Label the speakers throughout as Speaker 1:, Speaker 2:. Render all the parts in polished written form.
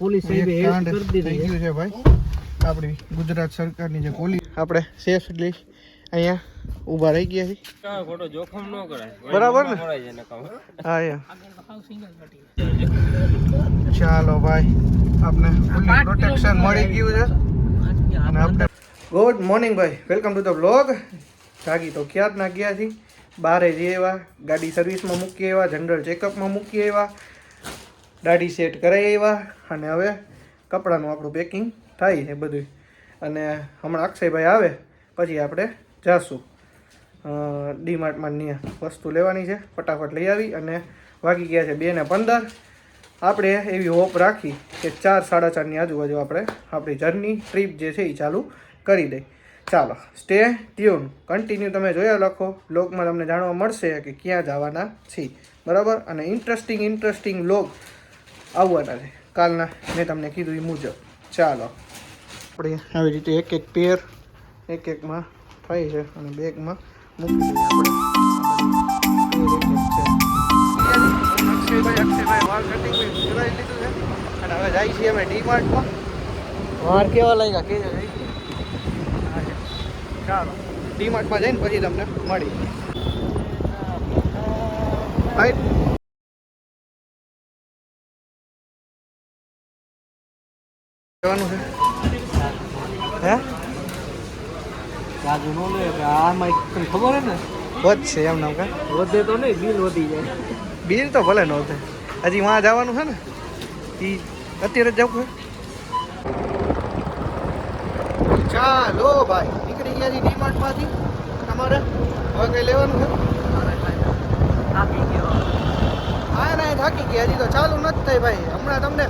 Speaker 1: Police સાહેબે help કરી દીધી
Speaker 2: થઈ ગયું છે ભાઈ આપણી ગુજરાત સરકારની જે પોલીસ આપણે સેફલી અહીંયા ઊભા રહી ગયા છે
Speaker 1: ખોટો જોખમ ન કરાય
Speaker 2: બરાબર ને હા ચાલો ભાઈ આપણે ફૂલી પ્રોટેક્શન મળી ગયું છે અને આપણે ગુડ મોર્નિંગ ભાઈ વેલકમ ટુ ધ વ્લોગ જાગી તો ક્યાં ના ગયા છીએ બારે જઈ આવ્યા ગાડી સર્વિસમાં મૂકી આવ્યા જનરલ ચેકઅપમાં મૂકી આવ્યા દાઢી સેટ કરાવી આવ્યા અને હવે કપડાનું આપણું પેકિંગ થાય છે બધું અને હમણાં અક્ષયભાઈ આવે પછી આપણે જાશું ડીમાર્ટમાં વસ્તુ લેવાની છે ફટાફટ લઈ આવી અને વાગી ગયા છે 2:15 આપણે એવી હોપ રાખી કે 4-4:30 આજુબાજુ આપણે આપણી જર્ની ટ્રીપ જે છે એ ચાલુ કરી દઈ ચાલો સ્ટે ટ્યુન કન્ટિન્યુ તમે જોયા લખો બ્લોગમાં તમને જાણવા મળશે કે ક્યાં જવાના છીએ બરાબર અને ઇન્ટરેસ્ટિંગ બ્લોગ આવવાના છે કાલના મેં તમને કીધું એ મુજબ ચાલો આપણે આવી રીતે એક પેર એકમાં થાય છે અને બેગમાં મૂકી દઈએ આપણે અક્ષયભાઈ વાળ કટિંગ કરાવી લીધું છે અને હવે જાય છીએ અમે ડીમાર્ટમાં વાળ કેવા લાગ્યા કે ચાલો ડીમાર્ટમાં જઈને પછી તમને મળી જવાનું છે હે
Speaker 1: રાજુ નો લે આમાં તમને ખબર હે ને
Speaker 2: વધશે એમ નામ કા
Speaker 1: વધે તો નહીં બિલ વધી જાય
Speaker 2: બિલ તો ભલે ન વધે હજી વાં જવાનું છે ને એ અત્યારે જ જવું છે ચાલો ભાઈ નીકળી ગયા છીએ ડીમાર્ટમાંથી તમારે હવે કંઈ લેવાનું છે
Speaker 1: થાકી ગયો
Speaker 2: હા ના થાકી ગયા હજી તો ચાલુ નથી થાય ભાઈ હમણાં તમને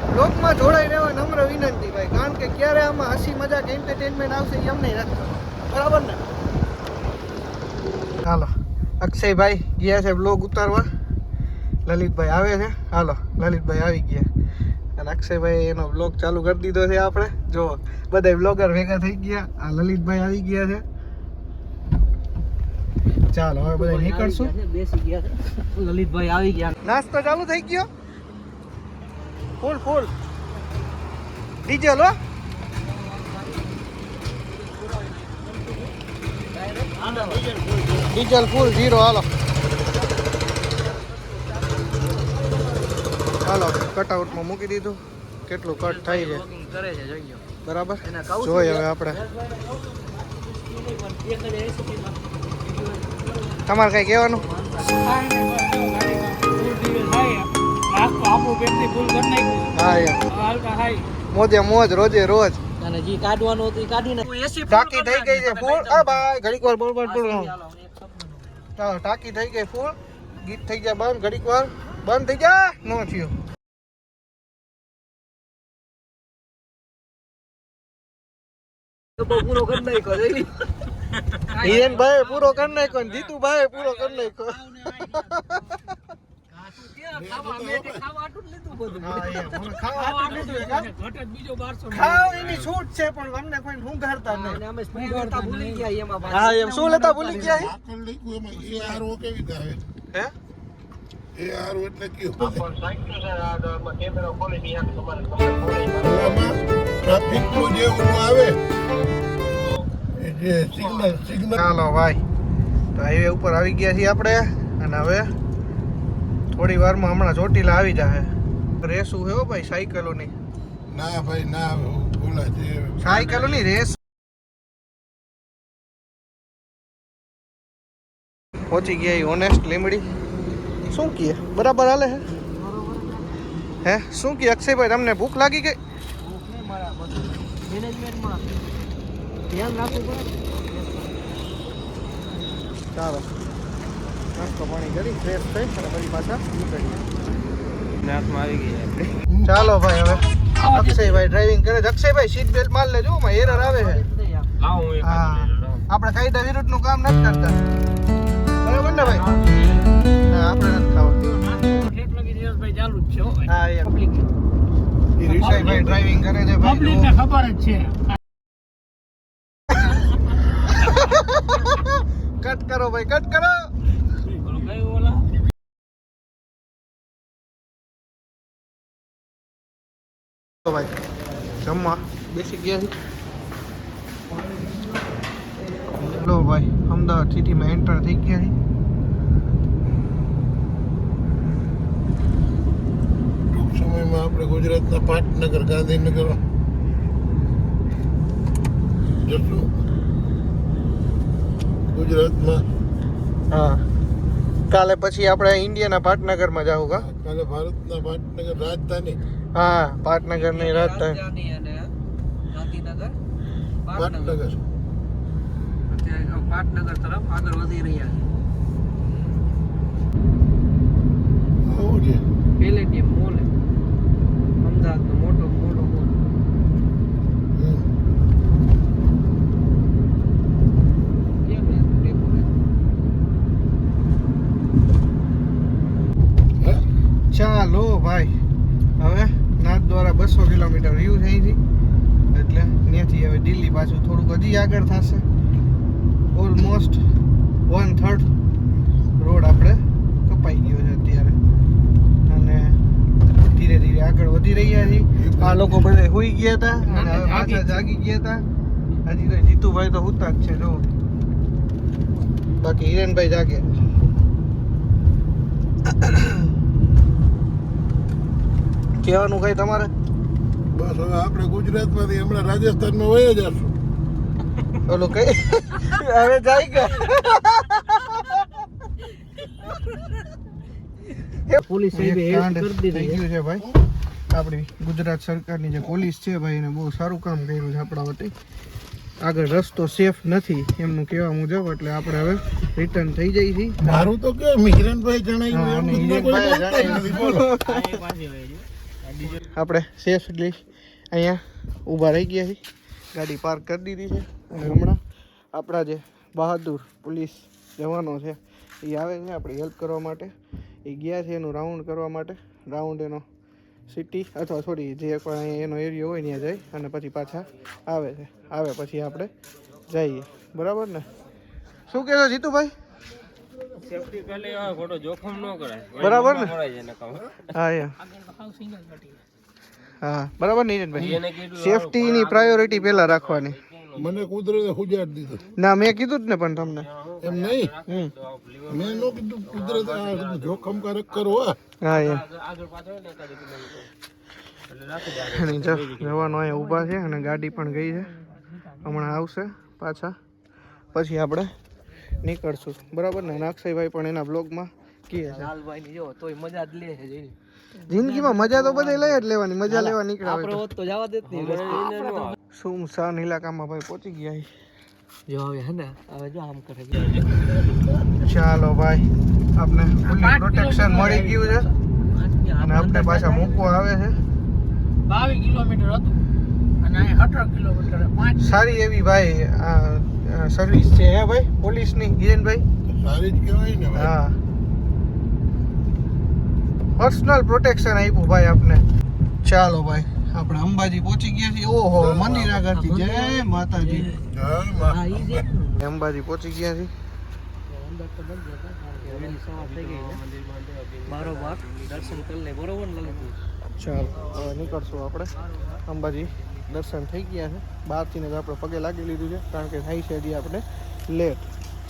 Speaker 2: બ્લોગમાં જોડાઈ રહેવા નમ્ર વિનંતી ભાઈ કારણ કે ક્યારે આમાં હસી મજાક એન્ટરટેનમેન્ટ આવશે એ અમને નથી બરાબર ને હાલો અક્ષયભાઈ ગયા છે બ્લોગ ઉતારવા લલિતભાઈ આવે છે હાલો લલિતભાઈ આવી ગયા અને અક્ષયભાઈ એનો બ્લોગ ચાલુ કરી દીધો છે આપણે જો બધા બ્લોગર ભેગા થઈ ગયા આ લલિતભાઈ આવી ગયા છે ચાલો હવે બધા નીકળશું
Speaker 1: બેસી ગયા છે લલિતભાઈ આવી ગયા
Speaker 2: નાસ્તો ચાલુ થઈ ગયો ફૂલ ડીઝલ હો ડીઝલ ફૂલ 0 હાલો કટઆઉટમાં મૂકી દીધું કેટલું કટ થાય છે
Speaker 1: કરે છે જોઈયો
Speaker 2: બરાબર જોઈએ હવે આપણે તમારે કઈ કહેવાનું મોજે મોજ રોજે રોજ
Speaker 1: અને જે કાઢવાનું હતું એ કાઢીને
Speaker 2: ટાંકી થઈ ગઈ છે ફૂલ આ ભાઈ ઘડીક વાર બરોબર ચાલો ટાંકી થઈ ગઈ ફૂલ ગીત થઈ ગયા બંધ ઘડીક વાર બંધ થઈ ગયા ન થયું
Speaker 1: પૂરો કરી નાખ્યો
Speaker 2: હિરેન ભાઈ પૂરો કરી નાખ્યો ને જીતુ ભાઈ પૂરો કરી નાખ્યો શું લેતા ભૂલી ગયા ચાલો ભાઈ તો હાઈવે ઉપર આવી ગયા છીએ આપણે અને હવે થોડી વારમાં હમણાં ચોટીલા આવી જાય રેસું હે ભાઈ સાયકલોની
Speaker 3: ના ભાઈ ના બોલા છે
Speaker 2: સાયકલોની રેસ પહોંચી ગયા ઓનેસ્ટ લીમડી શું કહે બરાબર હાલે હે શું કહે અક્ષયભાઈ તમને ભૂખ લાગી ગઈ
Speaker 1: મેનેજમેન્ટમાં ધ્યાન રાખવું પડે
Speaker 2: ચાલો નાસ્તો પાણી કરી ફ્રેશ થઈ અને ફરી પાછા નીકળીએ
Speaker 1: નાકમાં આવી ગઈ
Speaker 2: ચાલો ભાઈ હવે અક્ષયભાઈ ડ્રાઇવિંગ કરે છે અક્ષયભાઈ સીટ બેલ્ટ માર લેજો માં એરર આવે છે હા આપણે કાયદા વિરુદ્ધનું કામ નથી કરતા બરાબર ને ભાઈ હા આપણે નથી ખાવા
Speaker 1: ચાલુ જ છે
Speaker 2: હા એ પબ્લિક રિષાભાઈ ડ્રાઇવિંગ કરે છે ભાઈ
Speaker 1: પબ્લિકને ખબર જ છે
Speaker 2: કટ કરો ભાઈ કટ કરો તો ભાઈ જમવા બેસી ગયા છે. લો ભાઈ અમદાવાદ સિટીમાં એન્ટર થઈ ગયા છે.
Speaker 3: ટૂંક સમયમાં આપણે ગુજરાતના પાટનગર ગાંધીનગર જશું. ગુજરાતમાં
Speaker 2: હા કાલે પછી આપણે ઇન્ડિયાના પાટનગરમાં જાવું કા.
Speaker 3: કાલે ભારતના પાટનગર રાજધાની
Speaker 2: હા પાટનગરની રાજધાની
Speaker 3: પાટનગર
Speaker 1: પાટનગર તરફ આગળ વધી રહ્યા
Speaker 3: આવું છે.
Speaker 1: છે પેલેટિયમ મોલ અમદાવાદનો મોટો મોલ
Speaker 3: હમ. હે?
Speaker 2: ચાલો ભાઈ હવે નાથ દ્વારા 200 કિલોમીટર વ્યૂ થઈ છે એટલે ત્યાંથી હવે દિલ્હી પાછું થોડુંક હજી આગળ થશે. ઓલમોસ્ટ 1/3 રોડ આપણે કપાઈ ગયો છે અત્યારે અને ધીરે ધીરે આગળ વધી રહ્યા છીએ. આ લોકો બધા સુઈ ગયા હતા અને હવે પાછા જાગી ગયા હતા. હજી તો જીતુભાઈ તો હુતા જ છે જો, બાકી હિરેનભાઈ જાગે. કહેવાનું કઈ તમારે?
Speaker 3: બસ હવે આપણે ગુજરાતમાંથી હમણાં રાજસ્થાનમાં વહી જશું.
Speaker 2: ઓલું કઈ હવે જાય કે
Speaker 1: પોલીસ
Speaker 2: એક કાંડ થઈ ગયું છે ભાઈ. આપણી ગુજરાત સરકારની જે પોલીસ છે ભાઈ એને બહુ સારું કામ કર્યું છે આપણા વતી. આગળ રસ્તો સેફ નથી એમનું કહેવા મુજબ એટલે આપણે હવે રિટર્ન થઈ જઈએ છીએ.
Speaker 3: મારું તો કે મિહિરનભાઈ
Speaker 2: હા,
Speaker 3: જણાવ્યું
Speaker 2: અને
Speaker 3: એમ તો કોઈ
Speaker 2: હિરેનભાઈએ
Speaker 3: બોલતા જ નથી. બોલો.
Speaker 2: આપણે સેફલી અહીંયા ઊભા રહી ગયા છીએ. ગાડી પાર્ક કરી દીધી છે અને હમણાં આપણા જે બહાદુર પોલીસ જવાનો છે એ આવે છે આપણી હેલ્પ કરવા માટે. એ ગયા છે એનું રાઉન્ડ કરવા માટે. રાઉન્ડ એનો સિટી અથવા સોરી જે પણ અહીંયા એનો એરિયો હોય ત્યાં જાય અને પછી પાછા આવે છે. આવે પછી આપણે જઈએ. બરાબર ને? શું કહેશો જીતુભાઈ?
Speaker 1: સેફટી પહેલે ખોટો જોખમ ન કરાય
Speaker 2: બરાબર ને?
Speaker 1: પડાય છે નકામ
Speaker 2: હા હા બરાબર ને હિરેનભાઈ? સેફટીની પ્રાયોરિટી પહેલાં રાખવાની.
Speaker 3: મને કુદરતે ઉજાડ દીધું.
Speaker 2: ના મેં કીધું જ ને પણ તમને.
Speaker 3: એમ નહીં,
Speaker 2: હમ
Speaker 3: મેં નો કીધું કુદરત આ જોખમકારક કરો.
Speaker 2: હા એમ અને જો જવાનો અહીંયા ઊભા છે અને ગાડી પણ ગઈ છે. હમણાં આવશે પાછા પછી આપણે નીકળશું. બરાબર ને? અને અક્ષયભાઈ પણ એના બ્લોગમાં કહે છે
Speaker 1: લાલભાઈ ની જો તોય મજા જ લે છે જોઈને.
Speaker 2: જિંદગીમાં મજા તો બધે લઈ જ લેવાની. મજા લેવા નીકળ્યા હોય
Speaker 1: આપણે તો જવા દેત નહીં
Speaker 2: તો. સુમસાન ઇલાકામાં ભાઈ પહોંચી ગયા છે.
Speaker 1: જો હવે હે ને હવે જો આમ કરે
Speaker 2: ચાલો ભાઈ આપણે ફૂલી પ્રોટેક્શન મળી ગયું છે અને આપણે પાછા મૂકવા આવે છે.
Speaker 1: 22 કિલોમીટર હતું અને અહીં 18 કિલોમીટર 5
Speaker 2: સારી એવી ભાઈ આ સર્વિસ છે હે ભાઈ પોલીસની હિરેનભાઈ.
Speaker 3: સારી જ કહેવાય ને ભાઈ.
Speaker 2: હા પર્સનલ પ્રોટેક્શન આપ્યું ભાઈ આપને. ચાલો ભાઈ આપણે અંબાજી પહોંચી ગયા છીએ. ઓહો મંદિર આગળથી જય માતાજી.
Speaker 3: જય મા.
Speaker 2: અંબાજી પહોંચી ગયા છીએ.
Speaker 1: અંદર તો બંધ હતા વહેલી સવાર થઈ ગઈ છે બારોબાર દર્શન કરી લે બરોબર ને લલિત?
Speaker 2: ચાલો હવે નીકળશું આપણે. અંબાજી દર્શન થઈ ગયા છે. બહારથી જ આપણે પગે લાગી લીધું છે કારણ કે થાય છે હજી આપણે લેટ.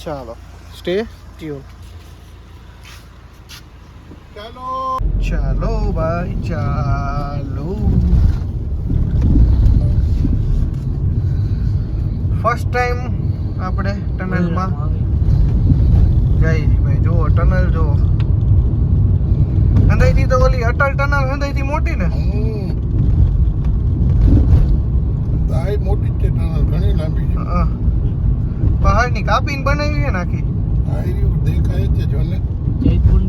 Speaker 2: ચાલો સ્ટે ટ્યુન.
Speaker 3: ચાલો
Speaker 2: ચાલો ભાઈ ચાલો. ફર્સ્ટ ટાઈમ આપણે ટનલમાં જઈએ છીએ ભાઈ. જુઓ ટનલ જુઓ. હંધાઈથી તો ઓલી અટલ ટનલ હંધાઈથી મોટી ને.
Speaker 3: આ મોટી જ છે ટનલ, ઘણી લાંબી છે.
Speaker 2: પહાડની કાપીને બનાવી છે નાખી.
Speaker 3: આ રહ્યું દેખાય જ છે જો ને.
Speaker 1: જયપુર